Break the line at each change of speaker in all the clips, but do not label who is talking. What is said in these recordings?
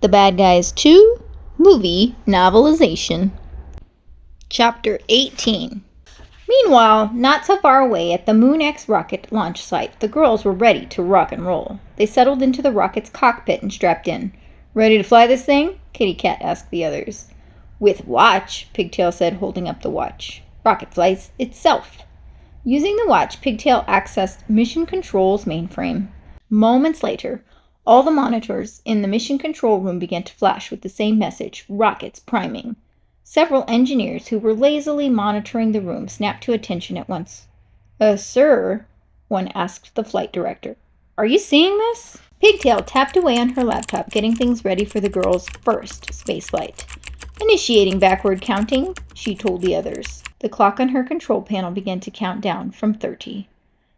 The Bad Guys 2 Movie Novelization. Chapter 18. Meanwhile, not so far away at the Moon X rocket launch site, the girls were ready to rock and roll. They settled into the rocket's cockpit and strapped in. "Ready to fly this thing?" Kitty Cat asked the others. "With watch," Pigtail said, holding up the watch. "Rocket flies itself." Using the watch, Pigtail accessed Mission Control's mainframe. Moments later, all the monitors in the Mission Control room began to flash with the same message: rockets priming. Several engineers who were lazily monitoring the room snapped to attention at once. Sir," one asked the flight director, "are you seeing this?" Pigtail tapped away on her laptop, getting things ready for the girls' first spaceflight. "Initiating backward counting," she told the others. The clock on her control panel began to count down from 30.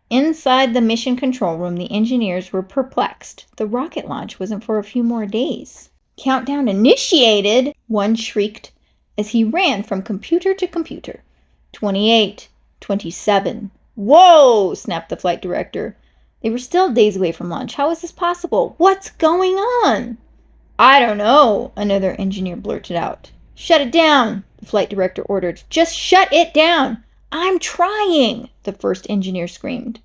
Inside the Mission Control room, the engineers were perplexed. The rocket launch wasn't for a few more days. "Countdown initiated!" one shrieked as he ran from computer to computer. 28, 27. "Whoa!" snapped the flight director. They were still days away from launch. How is this possible? What's going on? "I don't know," another engineer blurted out. "Shut it down," the flight director ordered. "Just shut it down." "I'm trying," the first engineer screamed.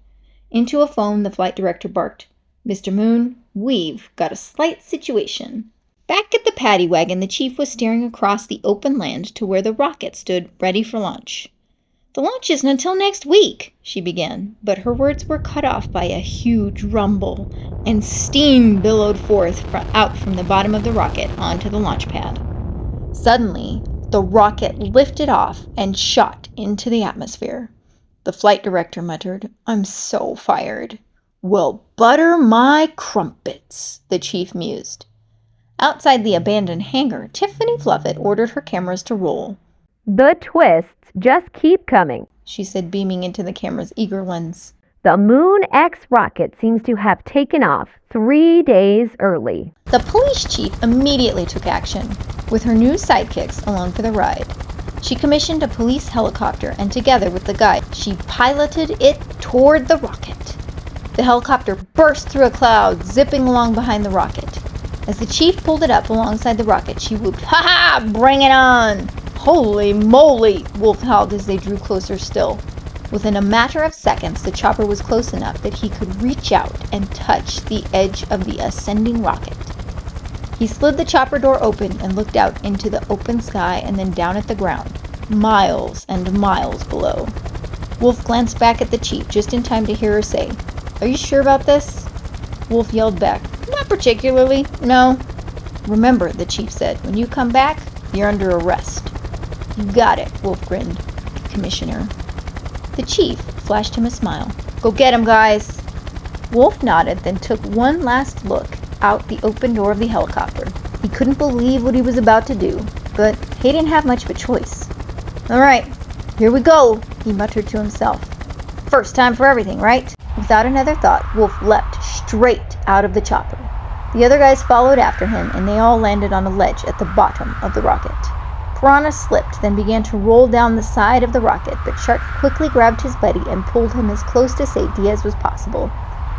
Into a phone, the flight director barked, "Mr. Moon, we've got a slight situation." Back at the paddy wagon, the chief was staring across the open land to where the rocket stood ready for launch. "The launch isn't until next week," she began, but her words were cut off by a huge rumble, and steam billowed forth out from the bottom of the rocket onto the launch pad. Suddenly, the rocket lifted off and shot into the atmosphere. The flight director muttered, "I'm so fired." "Well, butter my crumpets," the chief mused. Outside the abandoned hangar, Tiffany Fluffit ordered her cameras to roll.
"The twists just keep coming,"
she said, beaming into the camera's eager lens.
"The Moon X rocket seems to have taken off 3 days early."
The police chief immediately took action, with her new sidekicks along for the ride. She commissioned a police helicopter, and together with the guide, she piloted it toward the rocket. The helicopter burst through a cloud, zipping along behind the rocket. As the chief pulled it up alongside the rocket, she whooped, "Ha ha! Bring it on!" "Holy moly!" Wolf howled as they drew closer still. Within a matter of seconds, the chopper was close enough that he could reach out and touch the edge of the ascending rocket. He slid the chopper door open and looked out into the open sky and then down at the ground, miles and miles below. Wolf glanced back at the chief just in time to hear her say, "Are you sure about this?" Wolf yelled back, "Not particularly, no." "Remember," the chief said, "when you come back, you're under arrest." "You got it," Wolf grinned. "Commissioner." The chief flashed him a smile. "Go get him, guys." Wolf nodded, then took one last look out the open door of the helicopter. He couldn't believe what he was about to do, but he didn't have much of a choice. "All right, here we go," he muttered to himself. "First time for everything, right?" Without another thought, Wolf leapt straight out of the chopper. The other guys followed after him, and they all landed on a ledge at the bottom of the rocket. Piranha slipped, then began to roll down the side of the rocket, but Shark quickly grabbed his buddy and pulled him as close to safety as was possible,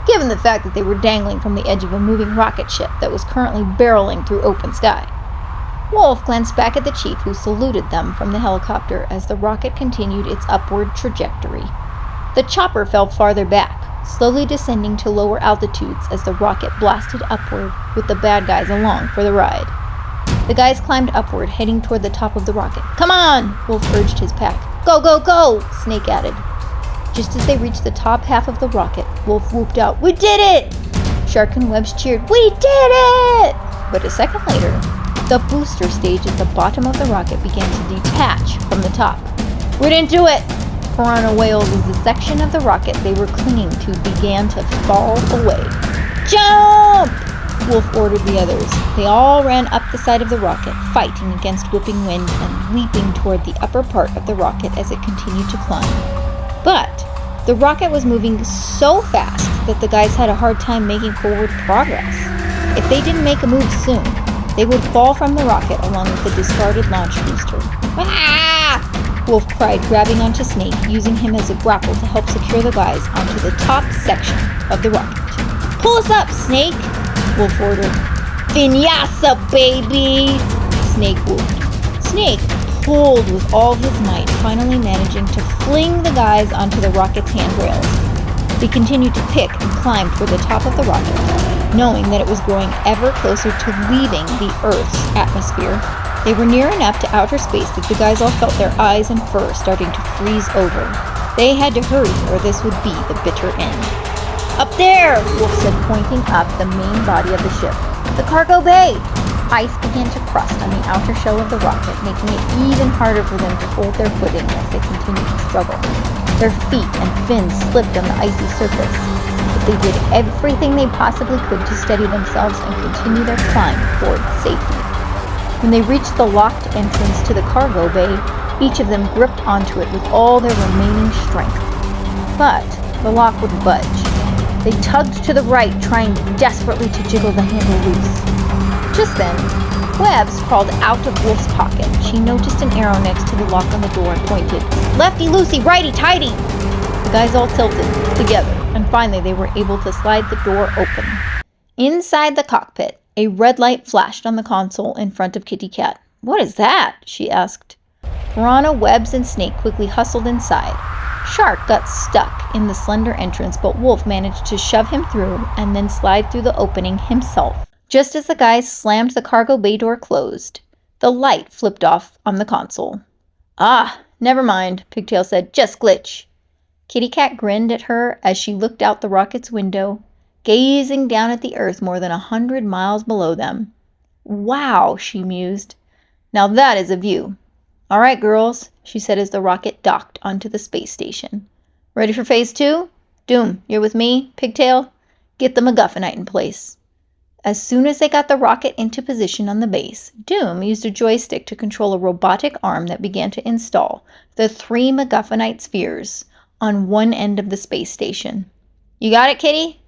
given the fact that they were dangling from the edge of a moving rocket ship that was currently barreling through open sky. Wolf glanced back at the chief, who saluted them from the helicopter as the rocket continued its upward trajectory. The chopper fell farther back, slowly descending to lower altitudes as the rocket blasted upward with the bad guys along for the ride. The guys climbed upward, heading toward the top of the rocket. "Come on!" Wolf urged his pack. "Go, go, go!" Snake added. Just as they reached the top half of the rocket, Wolf whooped out, "We did it!" Shark and Webbs cheered, "We did it!" But a second later, the booster stage at the bottom of the rocket began to detach from the top. "We didn't do it!" Piranha wailed as the section of the rocket they were clinging to began to fall away. "Jump!" Wolf ordered the others. They all ran up the side of the rocket, fighting against whipping wind and leaping toward the upper part of the rocket as it continued to climb. But the rocket was moving so fast that the guys had a hard time making forward progress. If they didn't make a move soon, they would fall from the rocket along with the discarded launch booster. "Ah!" Wolf cried, grabbing onto Snake, using him as a grapple to help secure the guys onto the top section of the rocket. "Pull us up, Snake!" Wolf ordered. Vinyasa, baby! Snake whooped. Snake pulled with all his might, finally managing to fling the guys onto the rocket's handrails. They continued to pick and climb toward the top of the rocket, knowing that it was growing ever closer to leaving the Earth's atmosphere. They were near enough to outer space that the guys all felt their eyes and fur starting to freeze over. They had to hurry or this would be the bitter end. Up there, Wolf said, pointing up the main body of the ship. The cargo bay! Ice began to crust on the outer shell of the rocket, making it even harder for them to hold their footing as they continued to struggle. Their feet and fins slipped on the icy surface, but they did everything they possibly could to steady themselves and continue their climb toward safety. When they reached the locked entrance to the cargo bay, each of them gripped onto it with all their remaining strength. But the lock wouldn't budge. They tugged to the right, trying desperately to jiggle the handle loose. Just then, Webbs crawled out of Wolf's pocket. She noticed an arrow next to the lock on the door and pointed. Lefty-loosey, righty-tighty! The guys all tilted together, and finally they were able to slide the door open. Inside the cockpit, a red light flashed on the console in front of Kitty Cat. "What is that?" she asked. Piranha, Webbs, and Snake quickly hustled inside. Shark got stuck in the slender entrance, but Wolf managed to shove him through and then slide through the opening himself. Just as the guys slammed the cargo bay door closed, the light flipped off on the console. "Ah, never mind," Pigtail said. "Just glitch." Kitty Cat grinned at her as she looked out the rocket's window, gazing down at the Earth more than 100 miles below them. "Wow," she mused. "Now that is a view. All right, girls," she said as the rocket docked onto the space station. "Ready for phase 2? Doom, you're with me, Pigtail? Get the MacGuffinite in place." As soon as they got the rocket into position on the base, Doom used a joystick to control a robotic arm that began to install the 3 MacGuffinite spheres on one end of the space station. "You got it, Kitty?"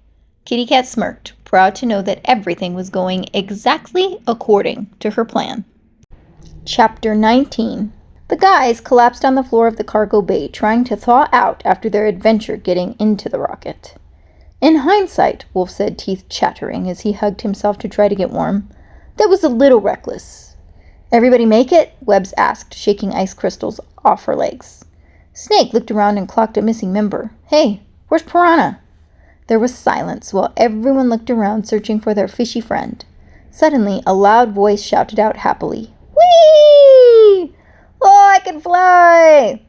Kitty Cat smirked, proud to know that everything was going exactly according to her plan. Chapter 19. The guys collapsed on the floor of the cargo bay, trying to thaw out after their adventure getting into the rocket. "In hindsight," Wolf said, teeth chattering as he hugged himself to try to get warm, "that was a little reckless." "Everybody make it?" Webbs asked, shaking ice crystals off her legs. Snake looked around and clocked a missing member. "Hey, where's Piranha?" There was silence while everyone looked around searching for their fishy friend. Suddenly, a loud voice shouted out happily, "Whee! Oh, I can fly!"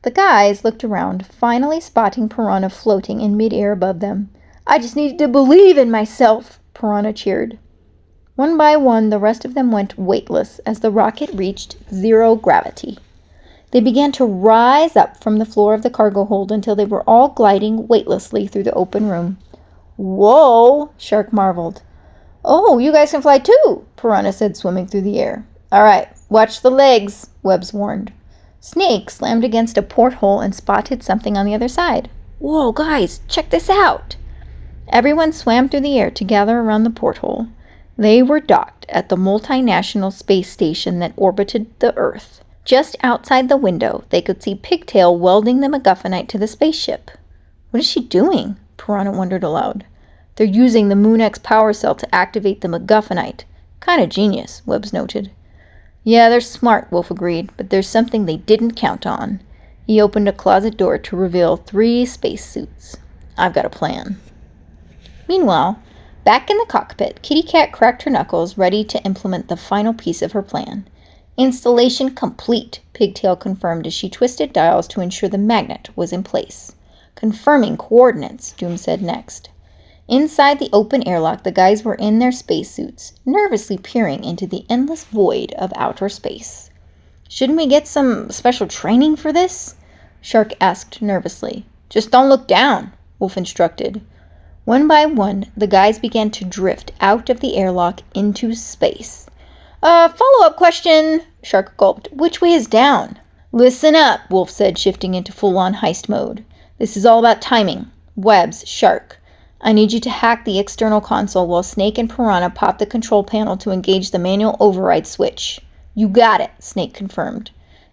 The guys looked around, finally spotting Piranha floating in midair above them. "I just needed to believe in myself," Piranha cheered. One by one, the rest of them went weightless as the rocket reached zero gravity. They began to rise up from the floor of the cargo hold until they were all gliding weightlessly through the open room. "Whoa!" Shark marveled. "Oh, you guys can fly too," Piranha said, swimming through the air. "All right, watch the legs," Webbs warned. Snake slammed against a porthole and spotted something on the other side. "Whoa, guys, check this out!" Everyone swam through the air to gather around the porthole. They were docked at the multinational space station that orbited the Earth. Just outside the window, they could see Pigtail welding the MacGuffinite to the spaceship. "What is she doing?" Piranha wondered aloud. "They're using the Moon X power cell to activate the MacGuffinite. Kinda genius," Webbs noted. "Yeah, they're smart," Wolf agreed, "but there's something they didn't count on." He opened a closet door to reveal 3 spacesuits. "I've got a plan." Meanwhile, back in the cockpit, Kitty Cat cracked her knuckles, ready to implement the final piece of her plan. "Installation complete," Pigtail confirmed as she twisted dials to ensure the magnet was in place. "Confirming coordinates," Doom said next. Inside the open airlock, the guys were in their spacesuits, nervously peering into the endless void of outer space. "Shouldn't we get some special training for this?" Shark asked nervously. "Just don't look down," Wolf instructed. One by one, the guys began to drift out of the airlock into space. Follow-up question," Shark gulped. "Which way is down?" "Listen up," Wolf said, shifting into full-on heist mode. "This is all about timing. Webbs, Shark, I need you to hack the external console while Snake and Piranha pop the control panel to engage the manual override switch." "You got it," Snake confirmed.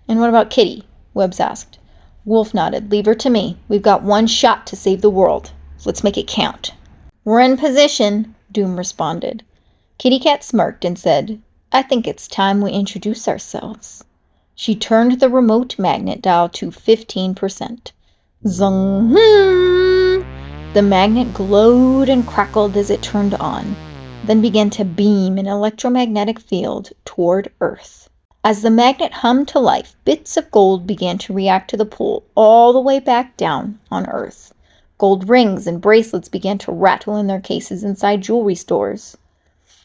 "And what about Kitty?" Webbs asked. Wolf nodded. "Leave her to me. We've got one shot to save the world. Let's make it count." "We're in position," Doom responded. Kitty Cat smirked and said, I think it's time we introduce ourselves. She turned the remote magnet dial to 15%. Zung! The magnet glowed and crackled as it turned on, then began to beam an electromagnetic field toward Earth. As the magnet hummed to life, bits of gold began to react to the pull all the way back down on Earth. Gold rings and bracelets began to rattle in their cases inside jewelry stores.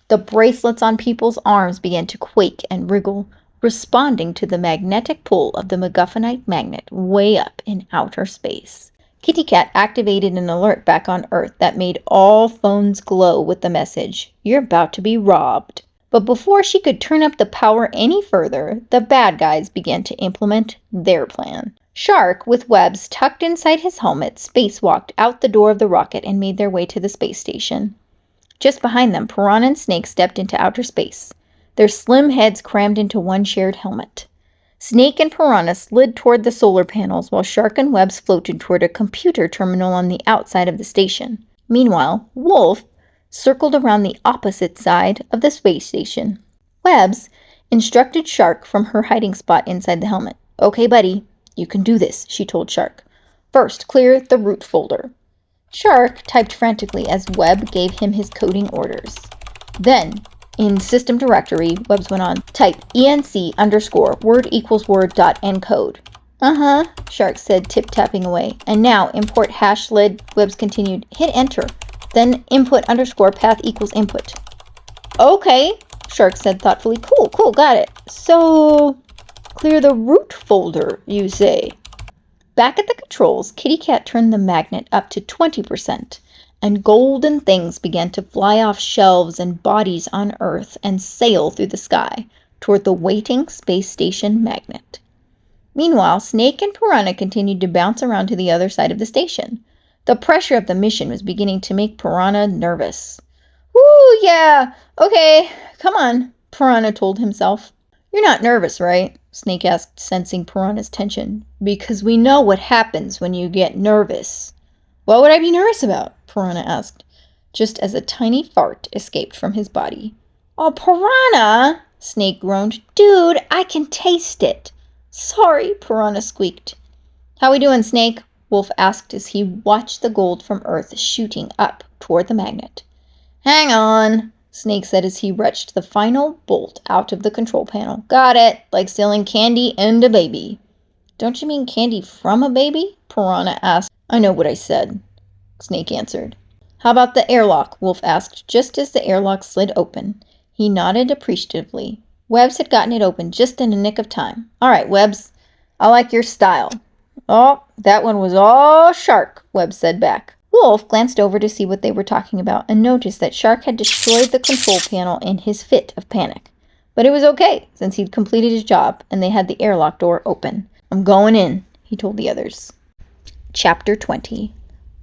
The bracelets on people's arms began to quake and wriggle, responding to the magnetic pull of the MacGuffinite magnet way up in outer space. Kitty Cat activated an alert back on Earth that made all phones glow with the message, "You're about to be robbed." But before she could turn up the power any further, the bad guys began to implement their plan. Shark, with webs tucked inside his helmet, spacewalked out the door of the rocket and made their way to the space station. Just behind them, Piranha and Snake stepped into outer space, their slim heads crammed into one shared helmet. Snake and Piranha slid toward the solar panels while Shark and Webs floated toward a computer terminal on the outside of the station. Meanwhile, Wolf circled around the opposite side of the space station. Webs instructed Shark from her hiding spot inside the helmet. "Okay, buddy, you can do this," she told Shark. "First, clear the root folder." Shark typed frantically as Webb gave him his coding orders. Then, in system directory, Webs went on, "Type enc_word=word.encode." Shark said, tip-tapping away. "And now, import hash lid," Webs continued. "Hit enter. Then input_path equals input." "Okay," Shark said thoughtfully. Cool, got it. So, clear the root folder, you say?" Back at the controls, Kitty Cat turned the magnet up to 20%, and golden things began to fly off shelves and bodies on Earth and sail through the sky toward the waiting space station magnet. Meanwhile, Snake and Piranha continued to bounce around to the other side of the station. The pressure of the mission was beginning to make Piranha nervous. "Woo, yeah, okay, come on," Piranha told himself. "You're not nervous, right?" Snake asked, sensing Piranha's tension. "Because we know what happens when you get nervous." "What would I be nervous about?" Piranha asked, just as a tiny fart escaped from his body. "Oh, Piranha!" Snake groaned. "Dude, I can taste it." "Sorry," Piranha squeaked. "How we doing, Snake?" Wolf asked as he watched the gold from Earth shooting up toward the magnet. "Hang on," Snake said as he wrenched the final bolt out of the control panel. "Got it, like stealing candy and a baby." "Don't you mean candy from a baby?" Piranha asked. "I know what I said," Snake answered. "How about the airlock?" Wolf asked, just as the airlock slid open. He nodded appreciatively. Webs had gotten it open just in a nick of time. "All right, Webs, I like your style." "Oh, that one was all Shark," Webs said back. Wolf glanced over to see what they were talking about and noticed that Shark had destroyed the control panel in his fit of panic. But it was okay, since he'd completed his job and they had the airlock door open. "I'm going in," he told the others. Chapter 20.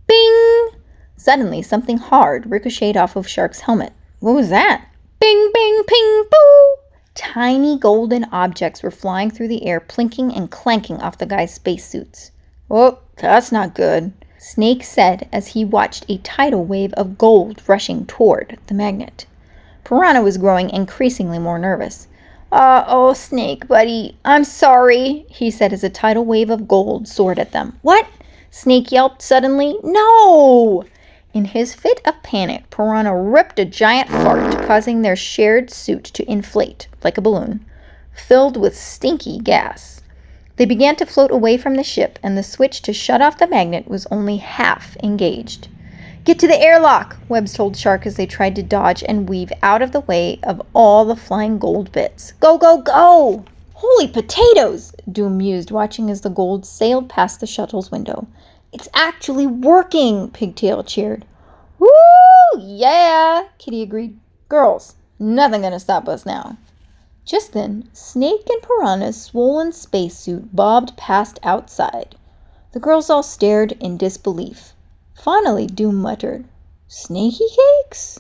Bing! Suddenly, something hard ricocheted off of Shark's helmet. What was that? Bing, bing, ping, boo! Tiny golden objects were flying through the air, plinking and clanking off the guy's spacesuits. "Oh, that's not good," Snake said as he watched a tidal wave of gold rushing toward the magnet. Piranha was growing increasingly more nervous. Oh, Snake, buddy, I'm sorry," he said as a tidal wave of gold soared at them. "What?" Snake yelped suddenly. "No!" In his fit of panic, Piranha ripped a giant fart, causing their shared suit to inflate like a balloon, filled with stinky gas. They began to float away from the ship, and the switch to shut off the magnet was only half engaged. "Get to the airlock," Webs told Shark as they tried to dodge and weave out of the way of all the flying gold bits. "Go, go, go!" "Holy potatoes!" Doom mused, watching as the gold sailed past the shuttle's window. "It's actually working!" Pigtail cheered. "Woo! Yeah!" Kitty agreed. "Girls, nothing gonna stop us now." Just then, Snake and Piranha's swollen spacesuit bobbed past outside. The girls all stared in disbelief. Finally, Doom muttered, "Snaky cakes?"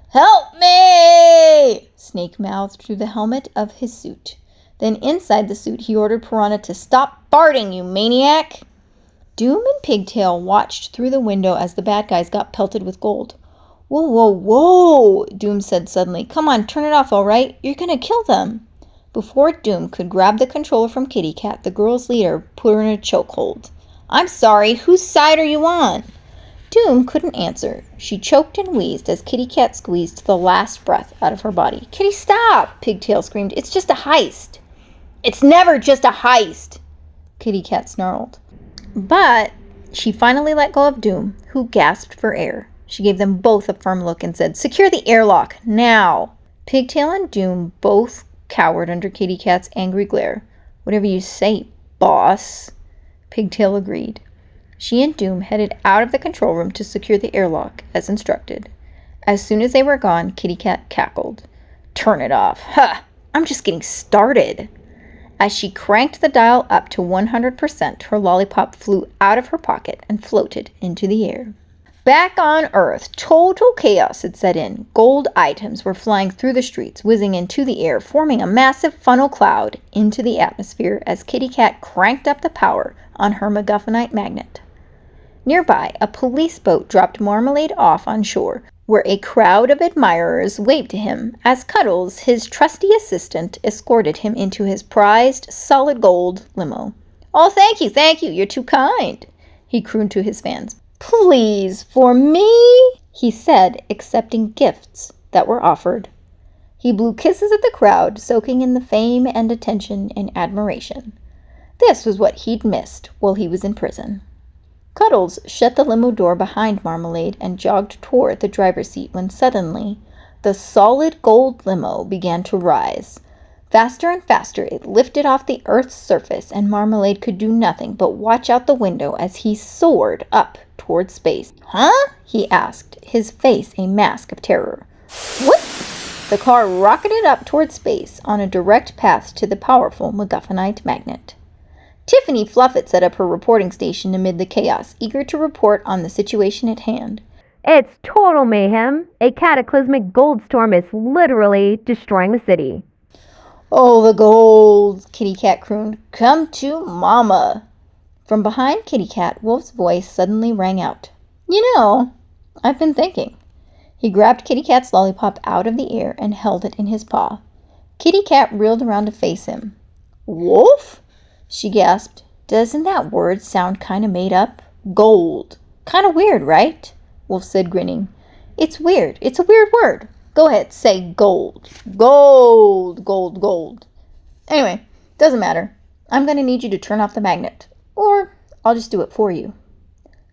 "Help me!" Snake mouthed through the helmet of his suit. Then inside the suit, he ordered Piranha to stop farting, you maniac! Doom and Pigtail watched through the window as the bad guys got pelted with gold. Whoa, whoa, whoa, Doom said suddenly. Come on, turn it off, all right? You're gonna kill them. Before Doom could grab the controller from Kitty Cat, the girl's leader put her in a chokehold. I'm sorry, whose side are you on? Doom couldn't answer. She choked and wheezed as Kitty Cat squeezed the last breath out of her body. Kitty, stop! Pigtail screamed. It's just a heist. It's never just a heist, Kitty Cat snarled. But she finally let go of Doom, who gasped for air. She gave them both a firm look and said, Secure the airlock, now! Pigtail and Doom both cowered under Kitty Cat's angry glare. Whatever you say, boss, Pigtail agreed. She and Doom headed out of the control room to secure the airlock, as instructed. As soon as they were gone, Kitty Cat cackled. Turn it off. Ha! I'm just getting started. As she cranked the dial up to 100%, her lollipop flew out of her pocket and floated into the air. Back on Earth, total chaos had set in. Gold items were flying through the streets, whizzing into the air, forming a massive funnel cloud into the atmosphere as Kitty Cat cranked up the power on her MacGuffinite magnet. Nearby, a police boat dropped Marmalade off on shore, where a crowd of admirers waved to him as Cuddles, his trusty assistant, escorted him into his prized solid gold limo. Oh, thank you, you're too kind, he crooned to his fans. Please, for me, he said, accepting gifts that were offered. He blew kisses at the crowd, soaking in the fame and attention and admiration. This was what he'd missed while he was in prison. Cuddles shut the limo door behind Marmalade and jogged toward the driver's seat when suddenly the solid gold limo began to rise. Faster and faster it lifted off the Earth's surface, and Marmalade could do nothing but watch out the window as he soared up toward space. Huh? He asked, his face a mask of terror. What? The car rocketed up toward space on a direct path to the powerful MacGuffinite magnet. Tiffany Fluffit set up her reporting station amid the chaos, eager to report on the situation at hand.
It's total mayhem. A cataclysmic gold storm is literally destroying the city.
Oh, the gold, Kitty Cat crooned. Come to Mama. From behind Kitty Cat, Wolf's voice suddenly rang out. You know, I've been thinking. He grabbed Kitty Cat's lollipop out of the air and held it in his paw. Kitty Cat reeled around to face him. Wolf? She gasped. Doesn't that word sound kind of made up? Gold. Kind of weird, right? Wolf said, grinning. It's weird. It's a weird word. Go ahead, say gold. Gold, gold, gold. Anyway, doesn't matter. I'm going to need you to turn off the magnet. Or I'll just do it for you.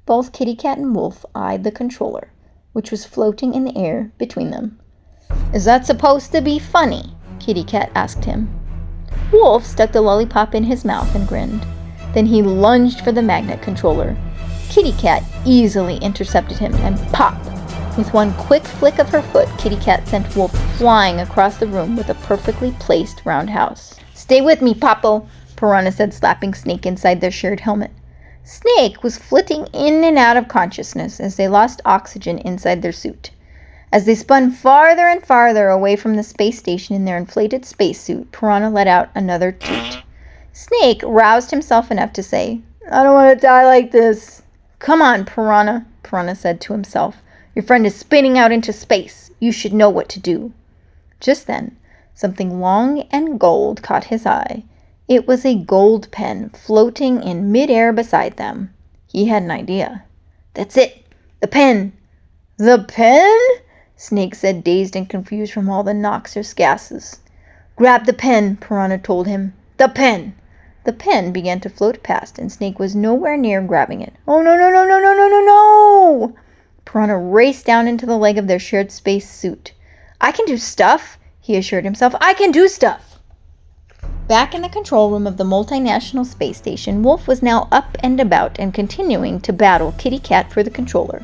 Both Kitty Cat and Wolf eyed the controller, which was floating in the air between them. Is that supposed to be funny? Kitty Cat asked him. Wolf stuck the lollipop in his mouth and grinned. Then he lunged for the magnet controller. Kitty Cat easily intercepted him and pop! With one quick flick of her foot, Kitty Cat sent Wolf flying across the room with a perfectly placed roundhouse. Stay with me, Popo, Piranha said, slapping Snake inside their shared helmet. Snake was flitting in and out of consciousness as they lost oxygen inside their suit. As they spun farther and farther away from the space station in their inflated spacesuit, Piranha let out another toot. Snake roused himself enough to say, I don't want to die like this. Come on, Piranha, Piranha said to himself. Your friend is spinning out into space. You should know what to do. Just then, something long and gold caught his eye. It was a gold pen floating in midair beside them. He had an idea. That's it. The pen. The pen? Snake said, dazed and confused from all the noxious gases. Grab the pen, Piranha told him. The pen. The pen began to float past, and Snake was nowhere near grabbing it. Oh, no, no, no, no, no, no, no, no! Piranha raced down into the leg of their shared space suit. I can do stuff, he assured himself. I can do stuff! Back in the control room of the multinational space station, Wolf was now up and about and continuing to battle Kitty Cat for the controller.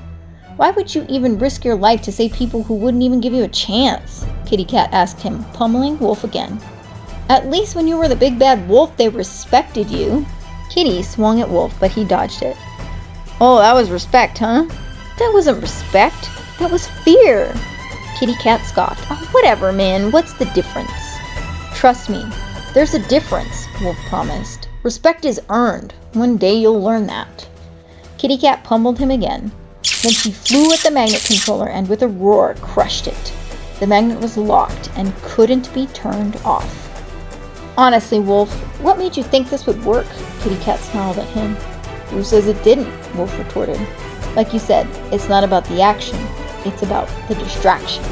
Why would you even risk your life to save people who wouldn't even give you a chance? Kitty Cat asked him, pummeling Wolf again. At least when you were the big bad wolf, they respected you. Kitty swung at Wolf, but he dodged it. Oh, that was respect, huh? That wasn't respect. That was fear. Kitty Cat scoffed. Oh, whatever, man. What's the difference? Trust me. There's a difference, Wolf promised. Respect is earned. One day you'll learn that. Kitty Cat pummeled him again. Then she flew at the magnet controller and with a roar crushed it. The magnet was locked and couldn't be turned off. Honestly, Wolf, what made you think this would work? Kitty Cat snarled at him. Who says it didn't? Wolf retorted. Like you said, it's not about the action, it's about the distraction.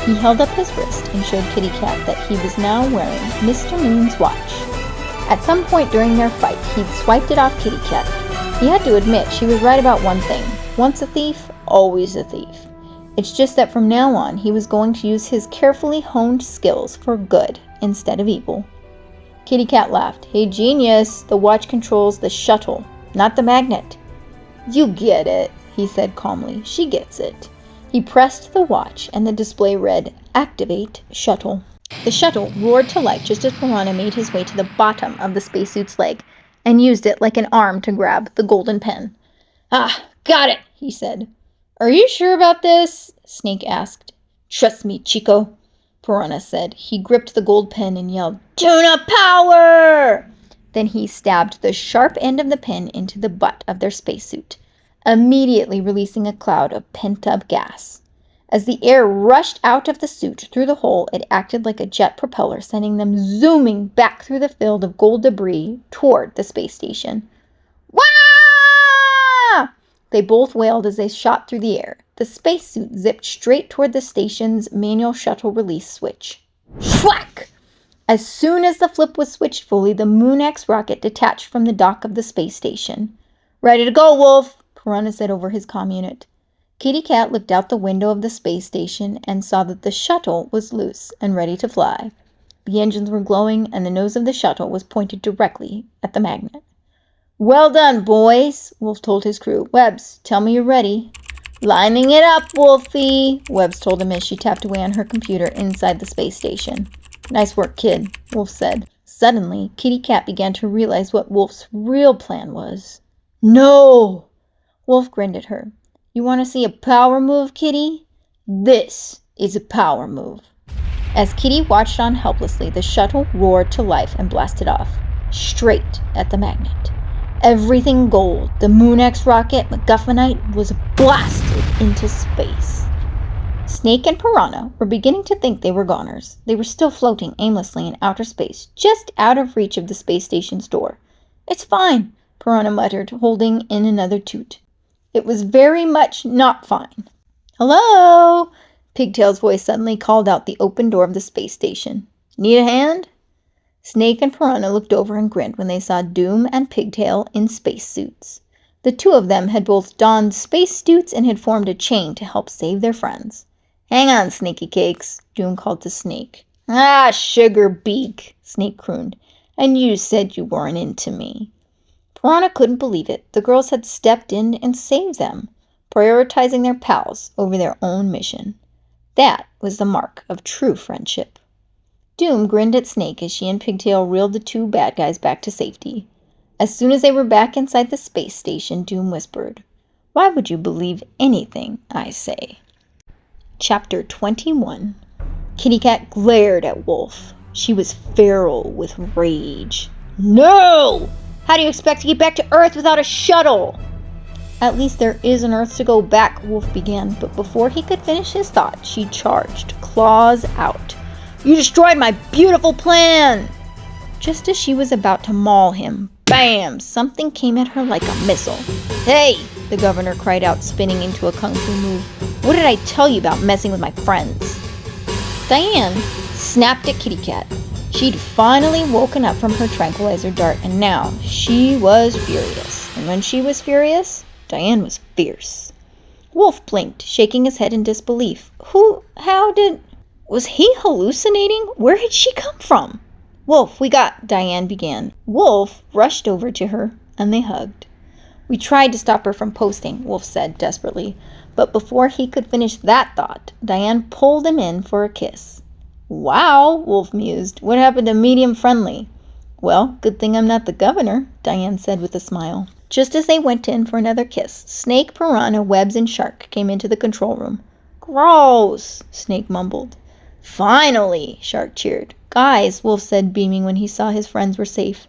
He held up his wrist and showed Kitty Cat that he was now wearing Mr. Moon's watch. At some point during their fight, he'd swiped it off Kitty Cat. He had to admit she was right about one thing. Once a thief, always a thief. It's just that from now on, he was going to use his carefully honed skills for good instead of evil. Kitty Cat laughed. Hey, genius, the watch controls the shuttle, not the magnet. You get it, he said calmly. She gets it. He pressed the watch and the display read, Activate Shuttle. The shuttle roared to life just as Piranha made his way to the bottom of the spacesuit's leg and used it like an arm to grab the golden pen. Ah, got it, he said. Are you sure about this? Snake asked. Trust me, Chico, Piranha said. He gripped the gold pen and yelled, Tuna power! Then he stabbed the sharp end of the pen into the butt of their spacesuit, immediately releasing a cloud of pent-up gas. As the air rushed out of the suit through the hole, it acted like a jet propeller, sending them zooming back through the field of gold debris toward the space station. Wah! They both wailed as they shot through the air. The spacesuit zipped straight toward the station's manual shuttle release switch. Schwack! As soon as the flip was switched fully, the Moon X rocket detached from the dock of the space station. Ready to go, Wolf, Piranha said over his comm unit. Kitty Cat looked out the window of the space station and saw that the shuttle was loose and ready to fly. The engines were glowing and the nose of the shuttle was pointed directly at the magnet. Well done, boys, Wolf told his crew. Webbs, tell me you're ready. Lining it up, Wolfie, Webbs told him as she tapped away on her computer inside the space station. Nice work, kid, Wolf said. Suddenly, Kitty Cat began to realize what Wolf's real plan was. No! Wolf grinned at her. You want to see a power move, Kitty? This is a power move. As Kitty watched on helplessly, the shuttle roared to life and blasted off, straight at the magnet. Everything gold, the Moon X rocket, MacGuffinite, was blasted into space. Snake and Piranha were beginning to think they were goners. They were still floating aimlessly in outer space, just out of reach of the space station's door. It's fine, Piranha muttered, holding in another toot. It was very much not fine. Hello? Pigtail's voice suddenly called out the open door of the space station. Need a hand? Snake and Piranha looked over and grinned when they saw Doom and Pigtail in spacesuits. The two of them had both donned spacesuits and had formed a chain to help save their friends. Hang on, Snaky Cakes, Doom called to Snake. Ah, sugar beak, Snake crooned. And you said you weren't into me. Piranha couldn't believe it. The girls had stepped in and saved them, prioritizing their pals over their own mission. That was the mark of true friendship. Doom grinned at Snake as she and Pigtail reeled the two bad guys back to safety. As soon as they were back inside the space station, Doom whispered, Why would you believe anything I say? Chapter 21. Kitty Cat glared at Wolf. She was feral with rage. No! How do you expect to get back to Earth without a shuttle? At least there is an Earth to go back, Wolf began, but before he could finish his thought, she charged, claws out. You destroyed my beautiful plan! Just as she was about to maul him, bam! Something came at her like a missile. Hey! The governor cried out, spinning into a kung fu move. What did I tell you about messing with my friends? Diane snapped at Kitty Cat. She'd finally woken up from her tranquilizer dart, and now she was furious. And when she was furious, Diane was fierce. Wolf blinked, shaking his head in disbelief. Was he hallucinating? Where had she come from? Wolf, Diane began. Wolf rushed over to her, and they hugged. We tried to stop her from posting, Wolf said desperately, but before he could finish that thought, Diane pulled him in for a kiss. Wow, Wolf mused. What happened to medium friendly? Well, good thing I'm not the governor, Diane said with a smile. Just as they went in for another kiss, Snake, Piranha, Webbs, and Shark came into the control room. Gross, Snake mumbled. Finally, Shark cheered. Guys, Wolf said, beaming when he saw his friends were safe.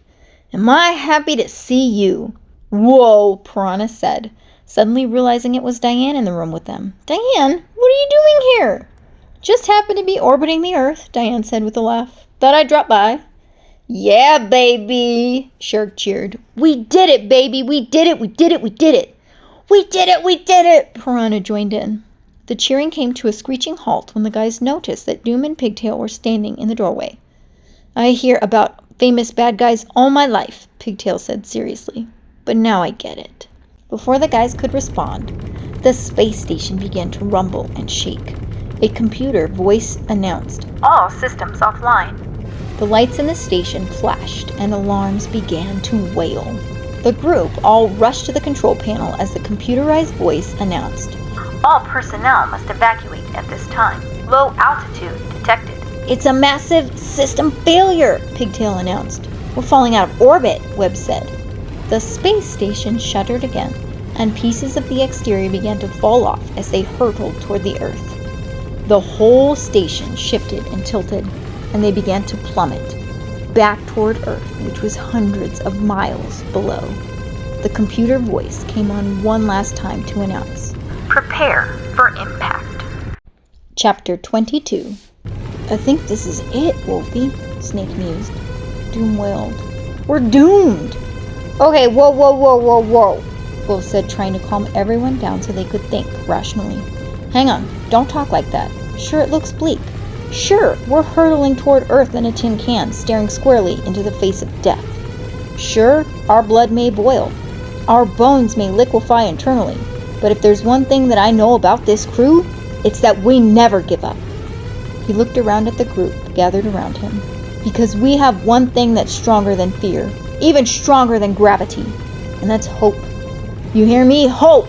Am I happy to see you? Whoa, Piranha said. suddenly realizing it was Diane in the room with them. "Diane, what are you doing here?" "Just happened to be orbiting the Earth," Diane said with a laugh. "Thought I'd drop by." "Yeah, baby," Shark cheered. "We did it, baby! We did it! We did it! We did it! We did it! We did it!" Piranha joined in. The cheering came to a screeching halt when the guys noticed that Doom and Pigtail were standing in the doorway. "I hear about famous bad guys all my life," Pigtail said seriously. "But now I get it." Before the guys could respond, the space station began to rumble and shake. A computer voice announced, "All systems offline." The lights in the station flashed and alarms began to wail. The group all rushed to the control panel as the computerized voice announced, "All personnel must evacuate at this time. Low altitude detected." "It's a massive system failure," Pigtail announced. "We're falling out of orbit," Webb said. The space station shuddered again, and pieces of the exterior began to fall off as they hurtled toward the Earth. The whole station shifted and tilted, and they began to plummet back toward Earth, which was hundreds of miles below. The computer voice came on one last time to announce, "Prepare for impact." Chapter 22. "I think this is it, Wolfie," Snake mused. Doom wailed, "We're doomed!" "Okay, whoa, Wolf said, trying to calm everyone down so they could think rationally. "Hang on, don't talk like that. Sure, it looks bleak. Sure, we're hurtling toward Earth in a tin can, staring squarely into the face of death. Sure, our blood may boil. Our bones may liquefy internally. But if there's one thing that I know about this crew, it's that we never give up." He looked around at the group gathered around him. "Because we have one thing that's stronger than fear, even stronger than gravity, and that's hope. You hear me? Hope!"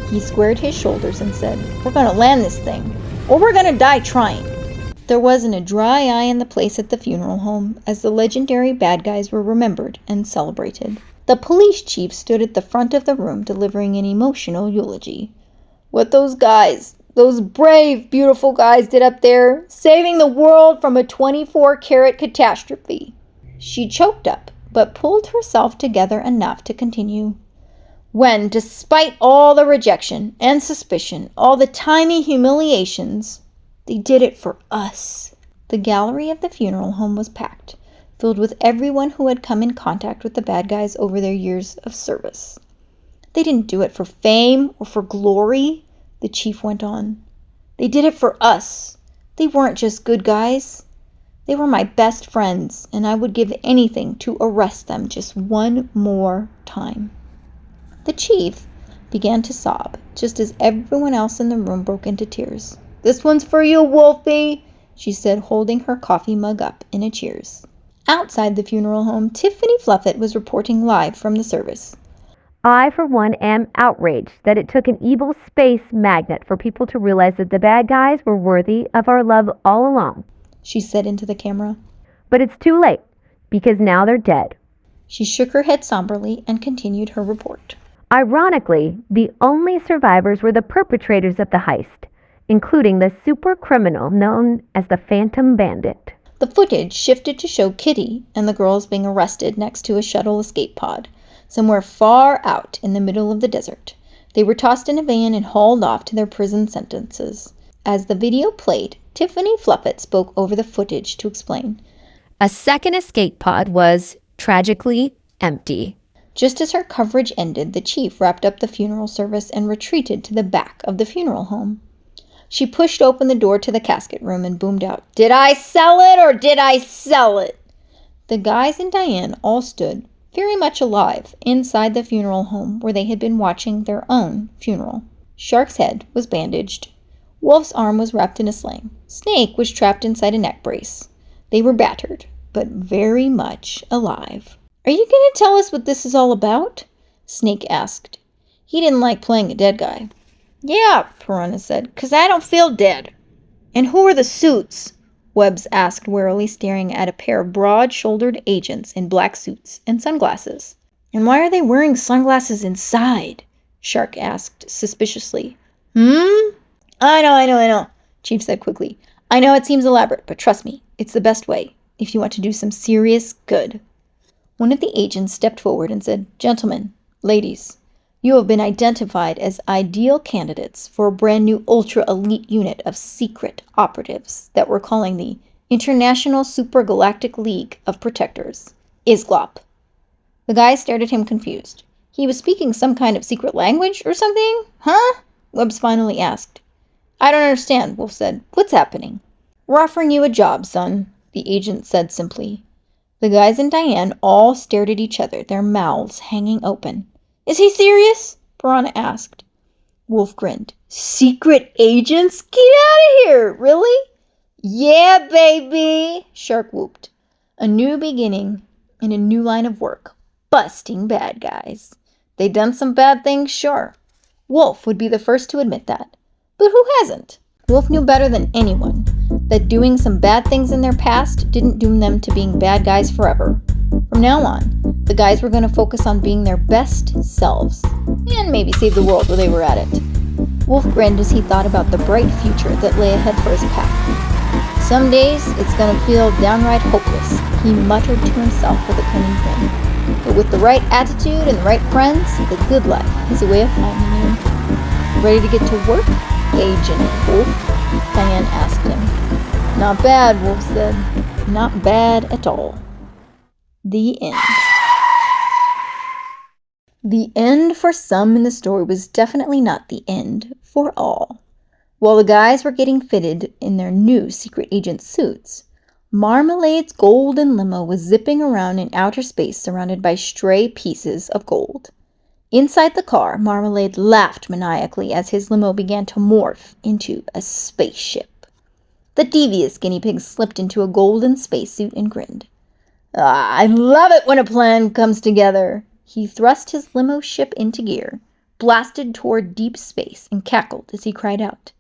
He squared his shoulders and said, "We're gonna land this thing, or we're gonna die trying." There wasn't a dry eye in the place at the funeral home as the legendary bad guys were remembered and celebrated. The police chief stood at the front of the room delivering an emotional eulogy. "What those guys, those brave, beautiful guys did up there, saving the world from a 24-carat catastrophe." She choked up, but pulled herself together enough to continue. "When, despite all the rejection and suspicion, all the tiny humiliations, they did it for us." The gallery of the funeral home was packed, filled with everyone who had come in contact with the bad guys over their years of service. "They didn't do it for fame or for glory," the chief went on. "They did it for us. They weren't just good guys. They were my best friends, and I would give anything to arrest them just one more time." The chief began to sob, just as everyone else in the room broke into tears. "This one's for you, Wolfie," she said, holding her coffee mug up in a cheers. Outside the funeral home, Tiffany Fluffit was reporting live from the service.
"I, for one, am outraged that it took an evil space magnet for people to realize that the bad guys were worthy of our love all along," she said into the camera. "But it's too late, because now they're dead."
She shook her head somberly and continued her report.
"Ironically, the only survivors were the perpetrators of the heist, including the super criminal known as the Phantom Bandit."
The footage shifted to show Kitty and the girls being arrested next to a shuttle escape pod, somewhere far out in the middle of the desert. They were tossed in a van and hauled off to their prison sentences. As the video played, Tiffany Fluffit spoke over the footage to explain.
A second escape pod was, tragically, empty.
Just as her coverage ended, the chief wrapped up the funeral service and retreated to the back of the funeral home. She pushed open the door to the casket room and boomed out, "Did I sell it or did I sell it?" The guys and Diane all stood, very much alive, inside the funeral home where they had been watching their own funeral. Shark's head was bandaged. Wolf's arm was wrapped in a sling. Snake was trapped inside a neck brace. They were battered, but very much alive. "Are you going to tell us what this is all about?" Snake asked. He didn't like playing a dead guy. "Yeah," Piranha said, "'cause I don't feel dead." "And who are the suits?" Webbs asked warily, staring at a pair of broad-shouldered agents in black suits and sunglasses. "And why are they wearing sunglasses inside?" Shark asked suspiciously. I know, Chief said quickly. "I know it seems elaborate, but trust me, it's the best way, if you want to do some serious good." One of the agents stepped forward and said, "Gentlemen, ladies, You have been identified as ideal candidates for a brand new ultra-elite unit of secret operatives that we're calling the International Supergalactic League of Protectors, ISGLOP. The guy stared at him confused. He was speaking some kind of secret language or something? Huh? Webbs finally asked. I don't understand, Wolf said. What's happening? We're offering you a job, son, the agent said simply. The guys and Diane all stared at each other, their mouths hanging open. Is he serious? Piranha asked. Wolf grinned. Secret agents? Get out of here! Really? Yeah, baby! Shark whooped. A new beginning and a new line of work. Busting bad guys. They done some bad things, sure. Wolf would be the first to admit that. But who hasn't? Wolf knew better than anyone that doing some bad things in their past didn't doom them to being bad guys forever. From now on, the guys were going to focus on being their best selves, and maybe save the world while they were at it. Wolf grinned as he thought about the bright future that lay ahead for his pack. Some days, it's going to feel downright hopeless, he muttered to himself with a cunning grin. But with the right attitude and the right friends, the good life is a way of finding you. Ready to get to work, Agent Wolf? Diane asked him. Not bad, Wolf said. Not bad at all. The end. The end for some in the story was definitely not the end for all. While the guys were getting fitted in their new secret agent suits, Marmalade's golden limo was zipping around in outer space surrounded by stray pieces of gold. Inside the car, Marmalade laughed maniacally as his limo began to morph into a spaceship. The devious guinea pig slipped into a golden spacesuit and grinned. I love it when a plan comes together. He thrust his limo ship into gear, blasted toward deep space, and cackled as he cried out,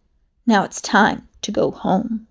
Now it's time to go home.